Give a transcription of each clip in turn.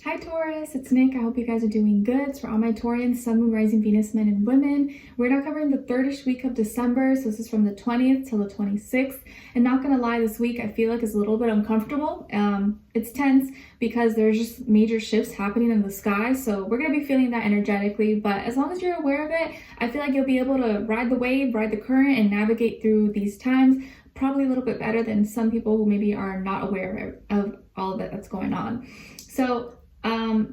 Hi Taurus, it's Nick. I hope you guys are doing good. So for all my Taurians, Sun, Moon, Rising, Venus, men and women, we're now covering the 3rd-ish week of December. So this is from the 20th till the 26th. And not gonna lie, this week I feel like it's a little bit uncomfortable. It's tense because there's just major shifts happening in the sky. So we're gonna be feeling that energetically. But as long as you're aware of it, I feel like you'll be able to ride the wave, ride the current, and navigate through these times probably a little bit better than some people who maybe are not aware of all of it that's going on. So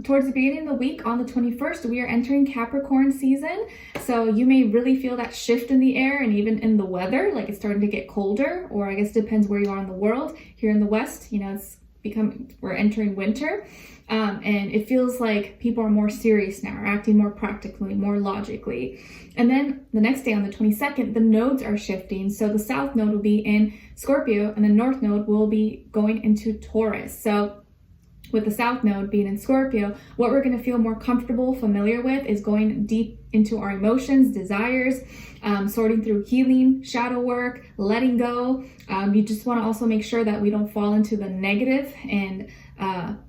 towards the beginning of the week on the 21st, we are entering Capricorn season. So you may really feel that shift in the air and even in the weather, like it's starting to get colder, or I guess it depends where you are in the world. Here in the West, we're entering winter. And it feels like people are more serious now, are acting more practically, more logically. And then the next day on the 22nd, the nodes are shifting. So the South node will be in Scorpio and the North node will be going into Taurus. So with the South node being in Scorpio, what we're going to feel more comfortable, familiar with is going deep into our emotions, desires, sorting through healing, shadow work, letting go. You just want to also make sure that we don't fall into the negative and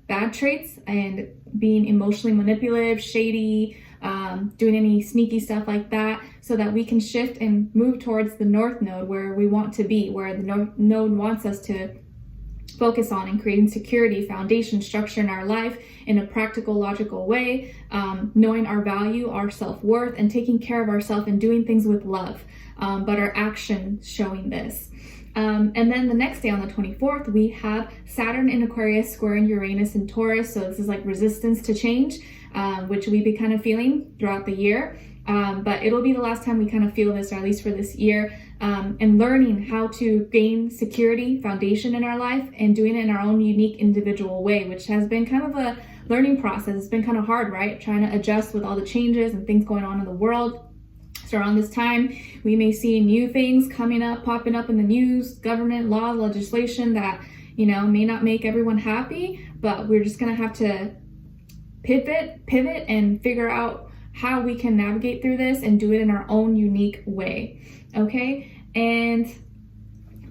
bad traits and being emotionally manipulative, shady, doing any sneaky stuff like that, so that we can shift and move towards the North node where we want to be, where the North node wants us to focus on, and creating security, foundation, structure in our life in a practical, logical way, knowing our value, our self-worth, and taking care of ourselves and doing things with love, but our action showing this. And then the next day on the 24th, we have Saturn in Aquarius squaring Uranus in Taurus. So this is like resistance to change, which we be kind of feeling throughout the year. But it'll be the last time we kind of feel this, or at least for this year, and learning how to gain security, foundation in our life, and doing it in our own unique individual way, which has been kind of a learning process. It's been kind of hard, right? Trying to adjust with all the changes and things going on in the world. So around this time, we may see new things coming up, popping up in the news, government, law, legislation that, may not make everyone happy, but we're just gonna have to pivot and figure out how we can navigate through this and do it in our own unique way, okay? And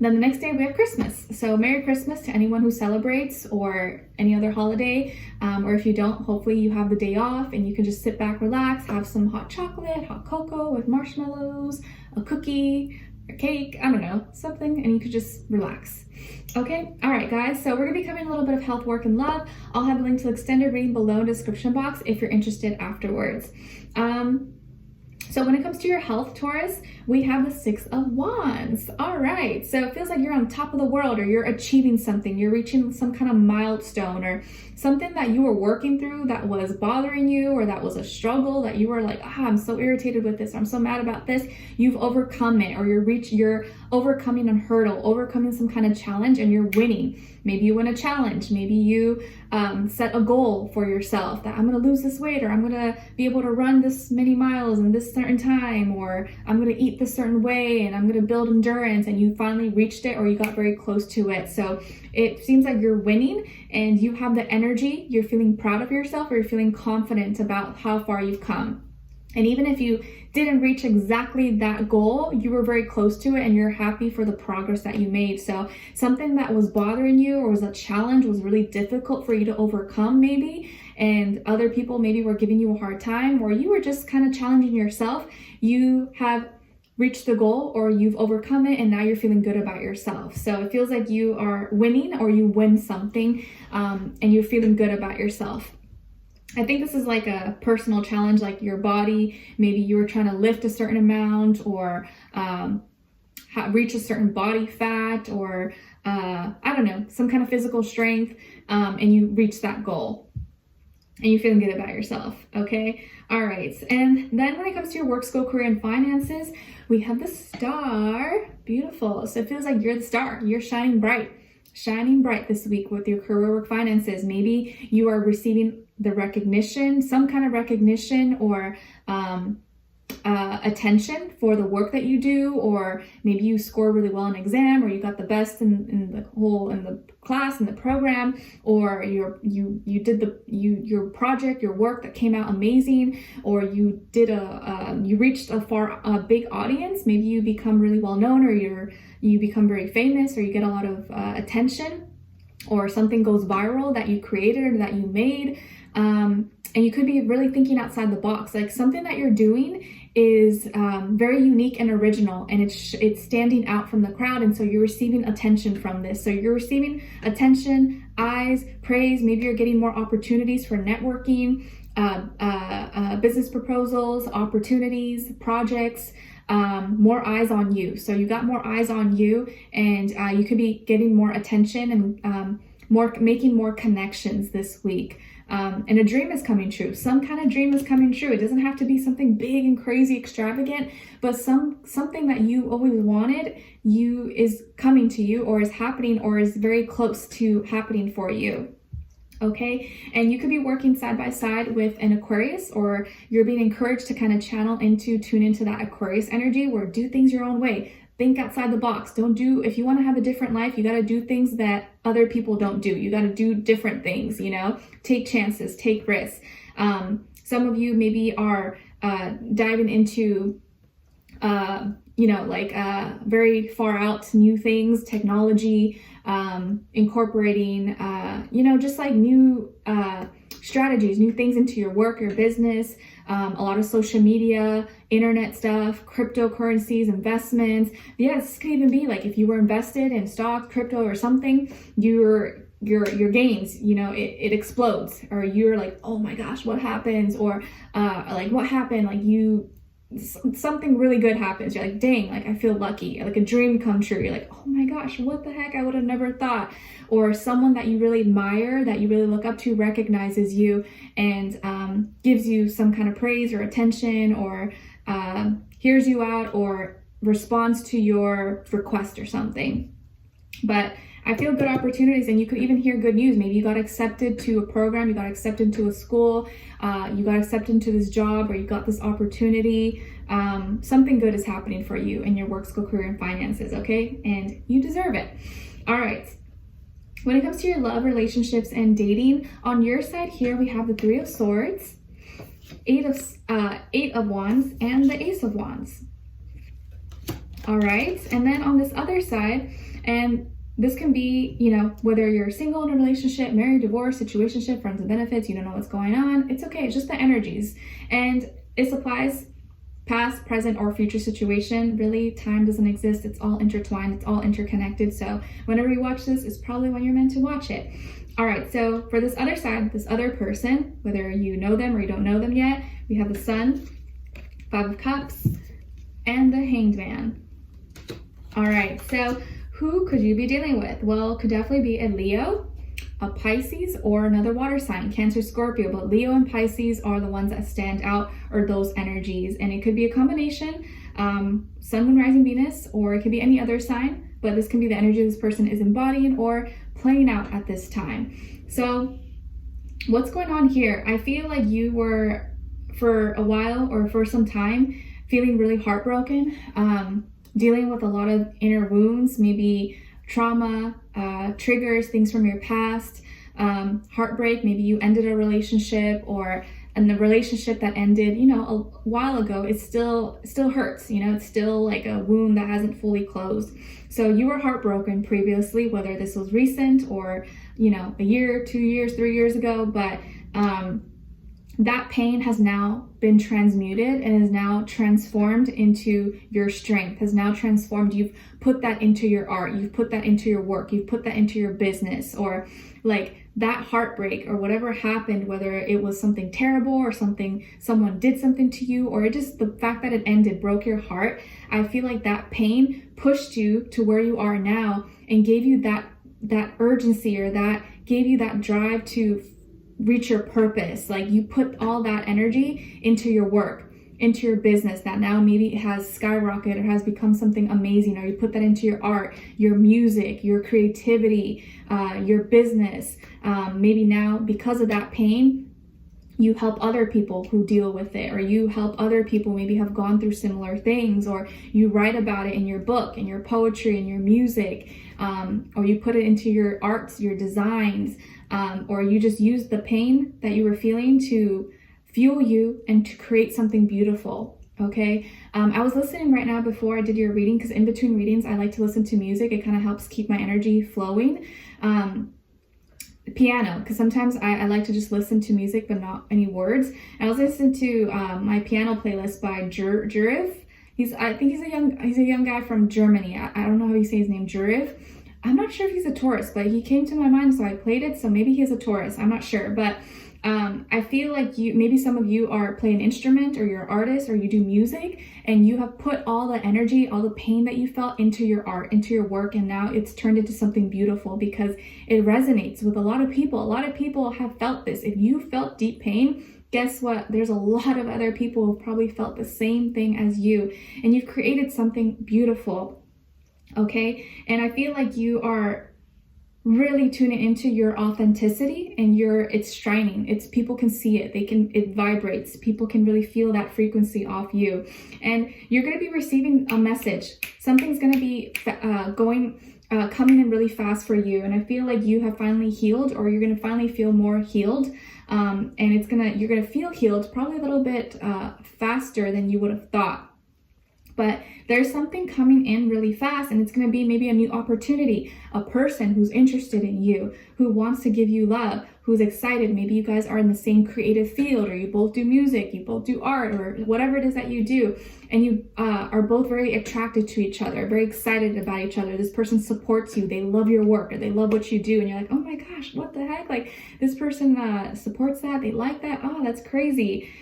then the next day we have Christmas. So Merry Christmas to anyone who celebrates, or any other holiday, or if you don't, hopefully you have the day off and you can just sit back, relax, have some hot chocolate, hot cocoa with marshmallows, a cookie, a cake, I don't know, something, and you could just relax. Okay, all right guys, so we're gonna be covering a little bit of health, work, and love. I'll have a link to the extended reading below in the description box if you're interested afterwards. So when it comes to your health, Taurus, we have the 6 of Wands. All right, so it feels like you're on top of the world, or you're achieving something, you're reaching some kind of milestone, or something that you were working through that was bothering you, or that was a struggle that you were like, I'm so irritated with this, I'm so mad about this. You've overcome it, or you're overcoming a hurdle, overcoming some kind of challenge, and you're winning. Maybe you win a challenge. Maybe you set a goal for yourself that I'm going to lose this weight, or I'm going to be able to run this many miles in this certain time, or I'm going to eat this certain way, and I'm going to build endurance, and you finally reached it, or you got very close to it. So it seems like you're winning and you have the energy, you're feeling proud of yourself, or you're feeling confident about how far you've come. And even if you didn't reach exactly that goal, you were very close to it and you're happy for the progress that you made. So something that was bothering you or was a challenge, was really difficult for you to overcome maybe, and other people maybe were giving you a hard time, or you were just kind of challenging yourself, you have reached the goal, or you've overcome it, and now you're feeling good about yourself. So it feels like you are winning, or you win something, and you're feeling good about yourself. I think this is like a personal challenge, like your body, maybe you were trying to lift a certain amount, or reach a certain body fat, or I don't know, some kind of physical strength, and you reach that goal and you're feeling good about yourself. Okay, all right. And then when it comes to your work, school, career, and finances, we have the star. Beautiful. So it feels like you're the star, you're shining bright this week with your career, work, finances. Maybe you are receiving the recognition, some kind of recognition, or attention for the work that you do, or maybe you scored really well in an exam, or you got the best in the class, in the program, or you did your project, your work that came out amazing, or you did you reached a big audience. Maybe you become really well known, or you become very famous, or you get a lot of attention, or something goes viral that you created or that you made. And you could be really thinking outside the box. Like something that you're doing is very unique and original, and it's standing out from the crowd, and so you're receiving attention from this. So you're receiving attention, eyes, praise. Maybe you're getting more opportunities for networking, business proposals, opportunities, projects, more eyes on you. So you got more eyes on you, and you could be getting more attention and making more connections this week. And a dream is coming true. Some kind of dream is coming true. It doesn't have to be something big and crazy extravagant, but something that you always wanted is coming to you, or is happening, or is very close to happening for you. Okay, and you could be working side by side with an Aquarius, or you're being encouraged to kind of tune into that Aquarius energy, where do things your own way. Think outside the box. If you want to have a different life, you got to do things that other people don't do. You got to do different things, take chances, take risks. Some of you maybe are diving into, very far out new things, technology, incorporating, just like new strategies, new things into your work, your business, a lot of social media, internet stuff, cryptocurrencies, investments. Yes, this could even be like if you were invested in stock, crypto, or something, your gains, it explodes, or you're like, oh my gosh, what happens? Or like what happened? Like something really good happens. You're like, dang, like I feel lucky, like a dream come true. You're like, oh my gosh, what the heck? I would have never thought. Or someone that you really admire, that you really look up to, recognizes you and gives you some kind of praise or attention, or hears you out, or responds to your request or something. But I feel good opportunities, and you could even hear good news. Maybe you got accepted to a program, you got accepted to a school, you got accepted to this job, or you got this opportunity. Something good is happening for you in your work, school, career, and finances, okay? And you deserve it. All right. When it comes to your love, relationships, and dating, on your side here, we have the Three of Swords, Eight of Wands, and the Ace of Wands. All right. And then on this other side, and this can be, whether you're single in a relationship, married, divorced, situationship, friends with benefits, you don't know what's going on. It's okay. It's just the energies. And it applies past, present, or future situation. Really, time doesn't exist. It's all intertwined. It's all interconnected. So whenever you watch this, it's probably when you're meant to watch it. All right. So for this other side, this other person, whether you know them or you don't know them yet, we have the Sun, Five of Cups, and the Hanged Man. All right. So who could you be dealing with? Well, it could definitely be a Leo, a Pisces, or another water sign, Cancer, Scorpio. But Leo and Pisces are the ones that stand out, or those energies. And it could be a combination, Sun, Moon, Rising, Venus, or it could be any other sign. But this can be the energy this person is embodying or playing out at this time. So what's going on here? I feel like you were, for a while or for some time, feeling really heartbroken, dealing with a lot of inner wounds, maybe trauma, triggers, things from your past, heartbreak. Maybe you ended a relationship, and the relationship that ended, a while ago, it still hurts, it's still like a wound that hasn't fully closed. So you were heartbroken previously, whether this was recent or, a year, 2 years, 3 years ago, but that pain has now been transmuted and is now transformed into your strength, has now transformed. You've put that into your art, you've put that into your work, you've put that into your business, or like that heartbreak or whatever happened, whether it was something terrible or someone did something to you, or just the fact that it ended broke your heart. I feel like that pain pushed you to where you are now and gave you that urgency, or that gave you that drive to reach your purpose. Like you put all that energy into your work, into your business that now maybe has skyrocketed or has become something amazing, or you put that into your art, your music, your creativity, your business. Maybe now because of that pain, you help other people who deal with it, or you help other people maybe have gone through similar things, or you write about it in your book, in your poetry, in your music, or you put it into your arts, your designs, or you just use the pain that you were feeling to fuel you and to create something beautiful. Okay. I was listening right now before I did your reading, because in between readings, I like to listen to music. It kind of helps keep my energy flowing. piano, because sometimes I like to just listen to music but not any words. I was listening to my piano playlist by Juriv. I think he's a young guy from Germany. I don't know how you say his name, Juriv. I'm not sure if he's a Taurus, but he came to my mind, so I played it. So maybe he's a Taurus. I'm not sure, but I feel like maybe some of you play an instrument, or you're an artist, or you do music, and you have put all the energy, all the pain that you felt into your art, into your work, and now it's turned into something beautiful because it resonates with a lot of people. A lot of people have felt this. If you felt deep pain, guess what? There's a lot of other people who probably felt the same thing as you, and you've created something beautiful. Okay, and I feel like you are really tuning into your authenticity, and it's shining. People can see it. It vibrates. People can really feel that frequency off you, and you're going to be receiving a message. Something's going to be coming in really fast for you, and I feel like you have finally healed, or you're going to finally feel more healed, and you're going to feel healed probably a little bit faster than you would have thought. But there's something coming in really fast, and it's going to be maybe a new opportunity, a person who's interested in you, who wants to give you love, who's excited. Maybe you guys are in the same creative field, or you both do music, you both do art, or whatever it is that you do, and you are both very attracted to each other, very excited about each other. This person supports you. They love your work, or they love what you do, and you're like, oh my gosh, what the heck? Like, this person supports that. They like that. Oh, that's crazy.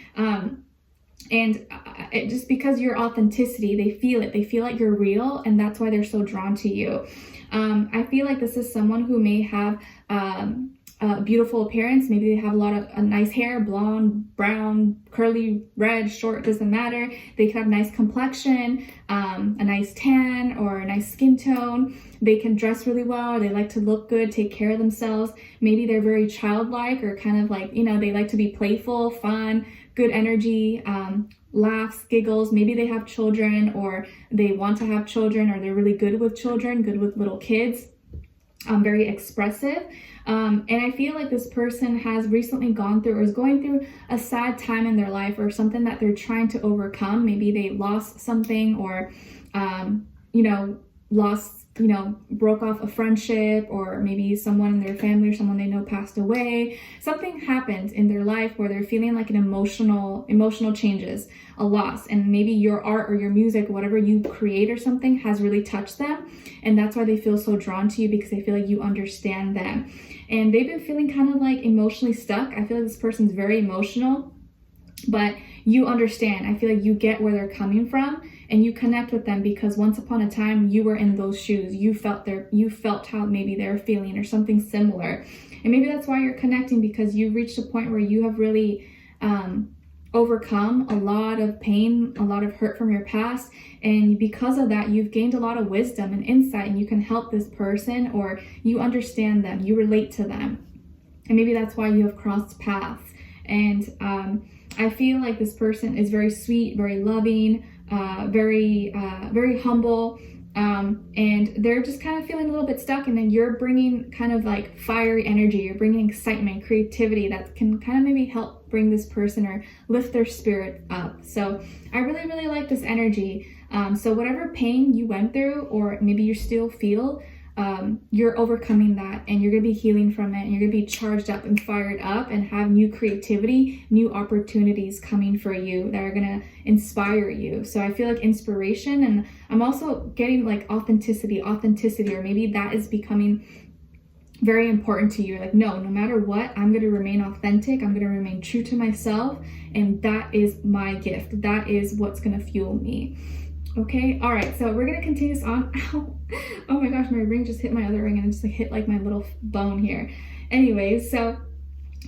And just because your authenticity, they feel it. They feel like you're real, and that's why they're so drawn to you. I feel like this is someone who may have a beautiful appearance. Maybe they have a nice hair, blonde, brown, curly, red, short, doesn't matter. They could have nice complexion, a nice tan, or a nice skin tone. They can dress really well, or they like to look good, take care of themselves. Maybe they're very childlike, or kind of like, they like to be playful, fun, good energy, laughs, giggles. Maybe they have children, or they want to have children, or they're really good with children, good with little kids, very expressive. And I feel like this person has recently gone through, or is going through, a sad time in their life, or something that they're trying to overcome. Maybe they lost something, or, broke off a friendship, or maybe someone in their family or someone they know passed away. Something happened in their life where they're feeling like an emotional changes, a loss, and maybe your art or your music, whatever you create or something, has really touched them, and that's why they feel so drawn to you, because they feel like you understand them. And they've been feeling kind of like emotionally stuck. I feel like this person's very emotional, but you understand. I feel like you get where they're coming from, and you connect with them because once upon a time you were in those shoes. You felt how maybe they're feeling, or something similar. And maybe that's why you're connecting, because you've reached a point where you have really overcome a lot of pain, a lot of hurt from your past, and because of that you've gained a lot of wisdom and insight, and you can help this person, or you understand them, you relate to them, and maybe that's why you have crossed paths. And I feel like this person is very sweet, very loving, very humble, and they're just kind of feeling a little bit stuck, and then you're bringing kind of like fiery energy, you're bringing excitement, creativity that can kind of maybe help bring this person or lift their spirit up. So I really, really like this energy. So whatever pain you went through, or maybe you still feel, you're overcoming that, and you're gonna be healing from it, and you're gonna be charged up and fired up, and have new creativity, new opportunities coming for you that are gonna inspire you. So I feel like inspiration, and I'm also getting like authenticity, or maybe that is becoming very important to you. Like, no matter what, I'm going to remain authentic. I'm going to remain true to myself. And that is my gift. That is what's going to fuel me. Okay. All right. So we're going to continue this on. Ow. Oh my gosh, my ring just hit my other ring, and it just like hit like my little bone here. Anyways, so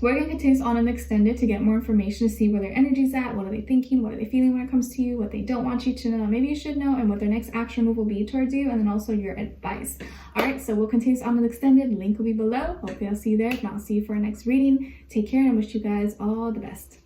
we're going to continue this on and extend it to get more information, to see where their energy's at, what are they thinking, what are they feeling when it comes to you, what they don't want you to know, maybe you should know, and what their next action move will be towards you, and then also your advice. All right, so we'll continue this on and extended. Link will be below. Hopefully I'll see you there. If not, I'll see you for our next reading. Take care, and I wish you guys all the best.